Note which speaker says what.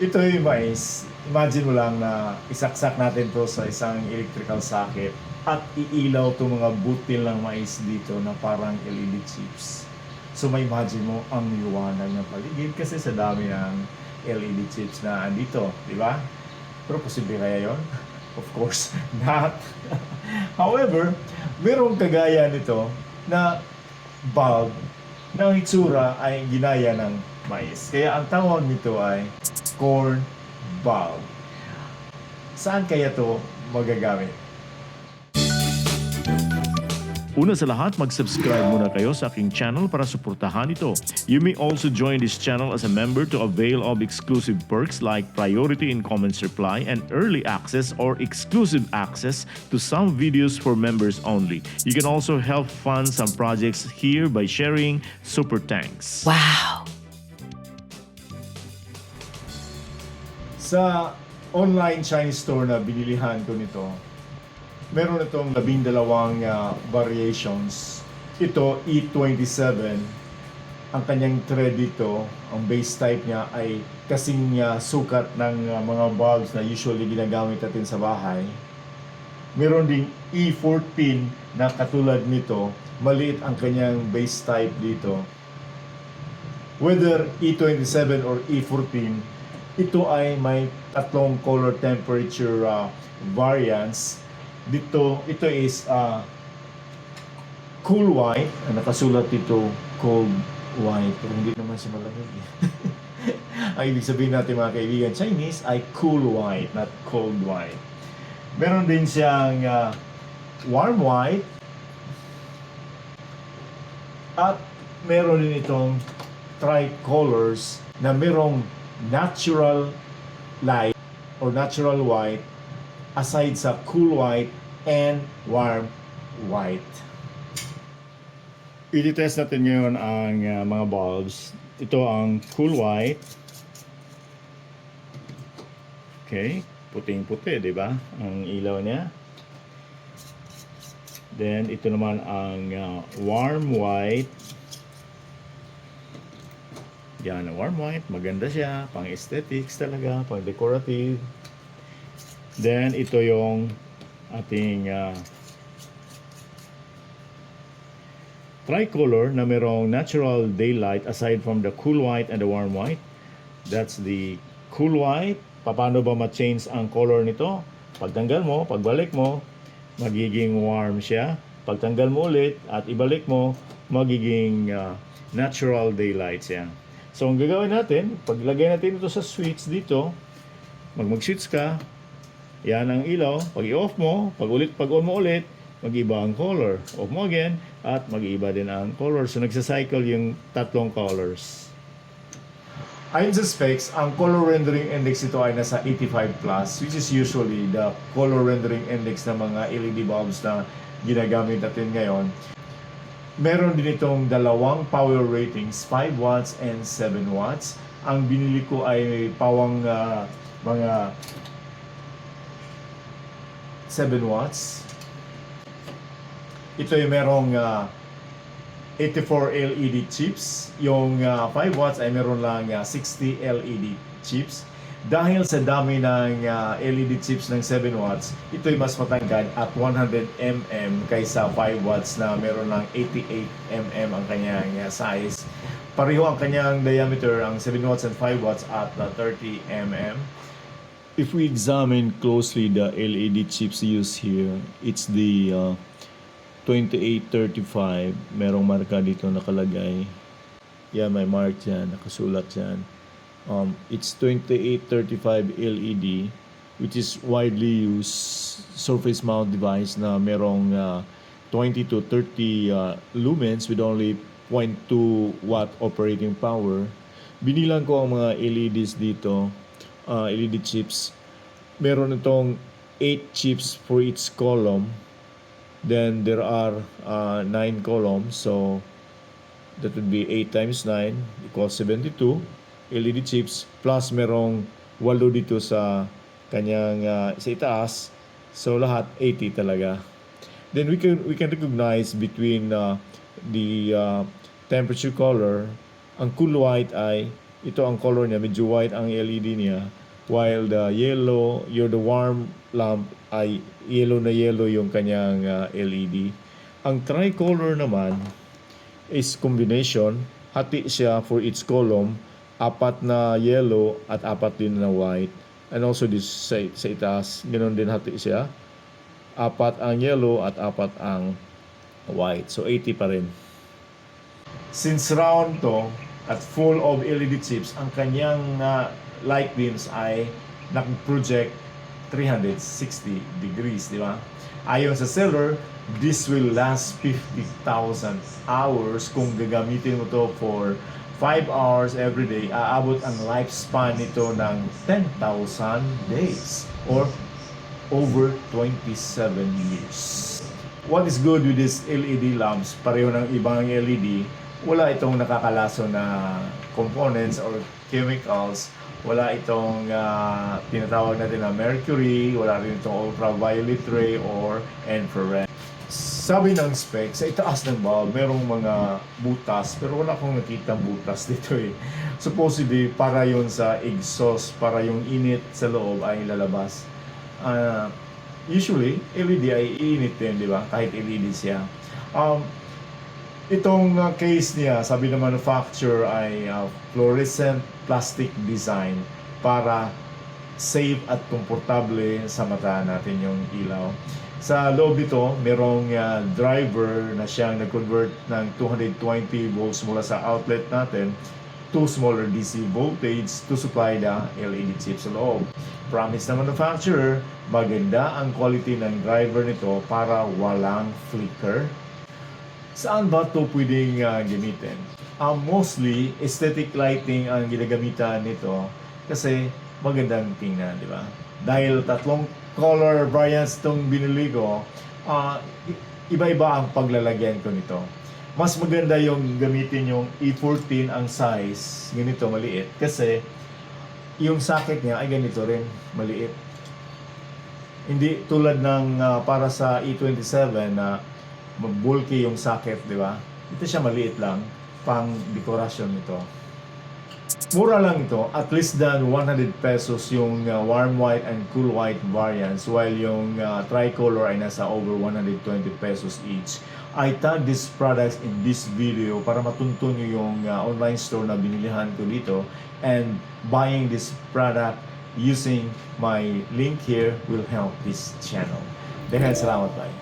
Speaker 1: Ito yung mais. Imagine mo lang na isaksak natin to sa isang electrical socket at iilaw itong mga butil ng mais dito na parang LED chips. So may imagine mo ang liwanag ng paligid kasi sa dami ng LED chips na andito, di ba? Pero posible kaya yon? Of course not. However, merong kagaya nito na bulb na ang itsura ay ginaya ng mais. Kaya ang tawag nito ay corn bulb. Saan kaya to magagamit?
Speaker 2: Una sa lahat, mag-subscribe muna kayo sa aking channel para suportahan ito. You may also join this channel as a member to avail of exclusive perks like priority in comments reply and early access or exclusive access to some videos for members only. You can also help fund some projects here by sharing super thanks.
Speaker 3: Wow.
Speaker 1: Sa online Chinese store na binilihan ko nito, meron itong 12 variations. Ito, E27. Ang kanyang thread dito, ang base type niya ay kasing sukat ng mga bulbs na usually ginagamit natin sa bahay. Meron ding E14 na katulad nito, maliit ang kanyang base type dito. Whether E27 or E14, ito ay may tatlong color temperature variants. Dito, ito is cool white. Nakasulat dito cold white. Pero hindi naman siya malamig. Ang ibig sabihin natin mga kaibigan, Chinese ay cool white, not cold white. Meron din siyang warm white. At meron din itong tricolors na merong natural light or natural white aside sa cool white and warm white. I-test natin ngayon ang mga bulbs. Ito ang cool white. Okay, puting-puti, di ba? Ang ilaw niya. Then ito naman ang warm white. Yan, warm white, maganda siya, pang aesthetics talaga, pang decorative. Then ito yung ating tricolor na merong natural daylight aside from the cool white and the warm white. That's the cool white. Paano ba ma-change ang color nito? Pagtanggal mo, pagbalik mo, magiging warm siya. Pagtanggal mo ulit at ibalik mo, magiging natural daylight siya. So ang gagawin natin, paglagay natin ito sa switch dito, mag-switch ka, yan ang ilaw. Pag i-off mo, pag on mo ulit, mag-iba ang color. Off mo again, at mag-iba din ang color. So nagsacycle yung tatlong colors. Ayon sa specs, ang color rendering index ito ay nasa 85 plus, which is usually the color rendering index ng mga LED bulbs na ginagamit natin ngayon. Meron din itong dalawang power ratings, 5 watts and 7 watts. Ang binili ko ay pawang mga 7 watts. Ito ay merong 84 LED chips. Yung 5 watts ay meron lang 60 LED chips. Dahil sa dami ng LED chips ng 7 watts, ito ay mas matangkad at 100 mm kaysa 5 watts na meron lang 88 mm ang kanyang size. Pareho ang kanyang diameter, ang 7 watts and 5 watts at 30 mm. If we examine closely the LED chips used here, it's the 2835. Merong marka dito nakalagay. Yan, may mark yan, nakasulat yan. It's 2835 LED, which is widely used surface mount device na merong 20 to 30 lumens with only 0.2 watt operating power. Binilang ko ang mga LEDs dito. LED chips. Meron itong 8 chips for each column. Then there are 9 columns. So that would be 8 times 9 equals 72 LED chips. Plus merong 8 dito sa kanyang sa itaas. So lahat 80 talaga. Then we can recognize between the temperature color. Ang cool white ay ito ang color niya, medyo white ang LED niya, while the yellow, the warm lamp ay yellow na yellow yung kanyang LED. Ang tricolor naman is combination, hati siya for each column, apat na yellow at apat din na white. And also this sa itaas, ganoon din hati siya. Apat ang yellow at apat ang white. So 80 pa rin. Since round to at full of LED chips, ang kanyang light beams ay nag-project 360 degrees, di ba? Ayon sa seller, this will last 50,000 hours kung gagamitin mo to for 5 hours every day. Aabot ang lifespan nito ng 10,000 days or over 27 years. What is good with this LED lamps, pareho ng ibang LED, wala itong nakakalaso na components or chemicals. Wala itong tinatawag natin na mercury, wala rin itong ultraviolet ray or infrared. Sabi ng spec, sa itaas ng bulb, merong mga butas, pero wala akong nakitang butas dito eh. Supposedly, para yon sa exhaust, para yung init sa loob ay lalabas. Usually, LED ay iinit din, di ba? Kahit LED siya. Itong case niya, sabi ng manufacturer ay fluorescent plastic design para safe at komportable sa mata natin yung ilaw. Sa loob ito, merong driver na siyang nag-convert ng 220 volts mula sa outlet natin to smaller DC voltage to supply the LED chip sa loob. Promise na manufacturer, maganda ang quality ng driver nito para walang flicker. Saan ba ito pwedeng gamitin? Mostly, aesthetic lighting ang ginagamitan nito kasi magandang tingnan, di ba? Dahil tatlong color variants itong binili ko, iba-iba ang paglalagyan ko nito. Mas maganda yung gamitin yung E14 ang size, ganito maliit, kasi yung socket niya ay ganito rin, maliit. Hindi tulad ng para sa E27 na bulky yung socket, di ba? Ito siya maliit lang, pang dekorasyon nito. Mura lang ito, at least than 100 pesos yung warm white and cool white variants, while yung tricolor ay nasa over 120 pesos each. I tag these products in this video para matuntun nyo yung online store na binilihan ko dito, and buying this product using my link here will help this channel. Dahil salamat tayo.